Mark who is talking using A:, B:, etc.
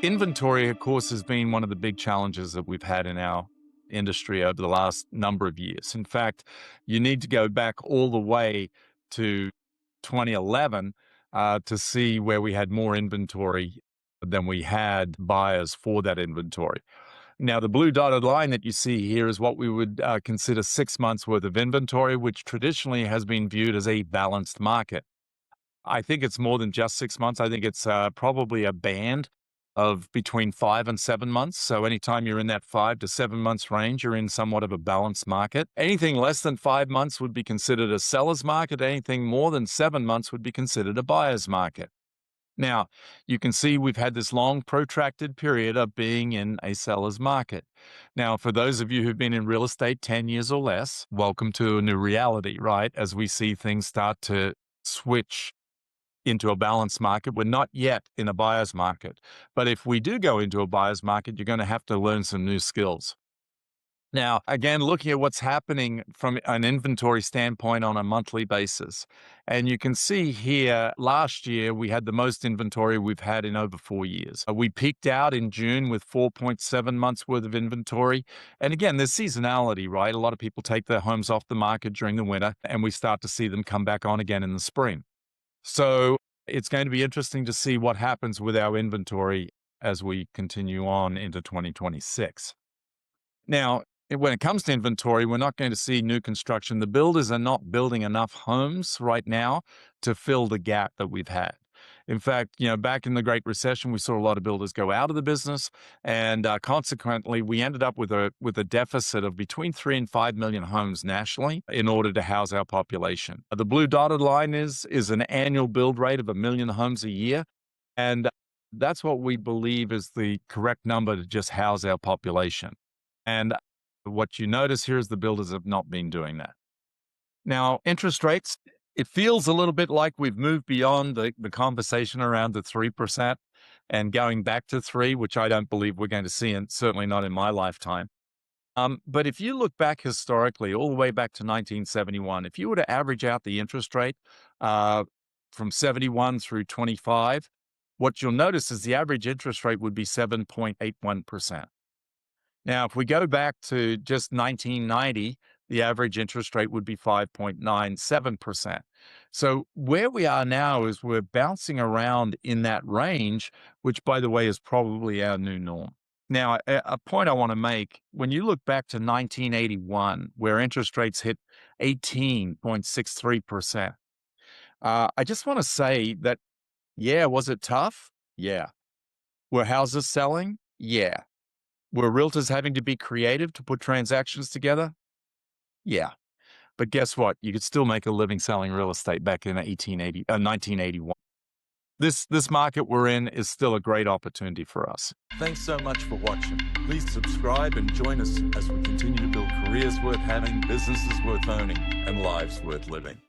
A: Inventory, of course, has been one of the big challenges that we've had in our industry over the last number of years. In fact, you need to go back all the way to 2011 to see where we had more inventory than we had buyers for that inventory. Now, the blue dotted line that you see here is what we would consider 6 months worth of inventory, which traditionally has been viewed as a balanced market. I think it's more than just 6 months. I think it's probably a band of between 5 and 7 months. So anytime you're in that 5 to 7 months range, you're in somewhat of a balanced market. Anything less than 5 months would be considered a seller's market. Anything more than 7 months would be considered a buyer's market. Now, you can see we've had this long protracted period of being in a seller's market. Now, for those of you who've been in real estate 10 years or less, welcome to a new reality, right? As we see things start to switch into a balanced market. We're not yet in a buyer's market. But if we do go into a buyer's market, you're going to have to learn some new skills. Now, again, looking at what's happening from an inventory standpoint on a monthly basis. And you can see here, last year, we had the most inventory we've had in over 4 years. We peaked out in June with 4.7 months worth of inventory. And again, there's seasonality, right? A lot of people take their homes off the market during the winter, and we start to see them come back on again in the spring. So it's going to be interesting to see what happens with our inventory as we continue on into 2026. Now, when it comes to inventory, we're not going to see new construction. The builders are not building enough homes right now to fill the gap that we've had. In fact, back in the Great Recession, we saw a lot of builders go out of the business, and consequently, we ended up with a deficit of between 3 and 5 million homes nationally in order to house our population. The blue dotted line is an annual build rate of 1 million homes a year, and that's what we believe is the correct number to just house our population. And what you notice here is the builders have not been doing that. Now, interest rates, it feels a little bit like we've moved beyond the conversation around the 3% and going back to 3, which I don't believe we're going to see, and certainly not in my lifetime. But if you look back historically, all the way back to 1971, if you were to average out the interest rate from 71 through 25, what you'll notice is the average interest rate would be 7.81%. Now, if we go back to just 1990, the average interest rate would be 5.97%. So where we are now is we're bouncing around in that range, which, by the way, is probably our new norm. Now, a point I want to make, when you look back to 1981, where interest rates hit 18.63%, I just want to say that, yeah, was it tough? Yeah. Were houses selling? Yeah. Were realtors having to be creative to put transactions together? Yeah. But guess what? You could still make a living selling real estate back in 1981. This market we're in is still a great opportunity for us.
B: Thanks so much for watching. Please subscribe and join us as we continue to build careers worth having, businesses worth owning, and lives worth living.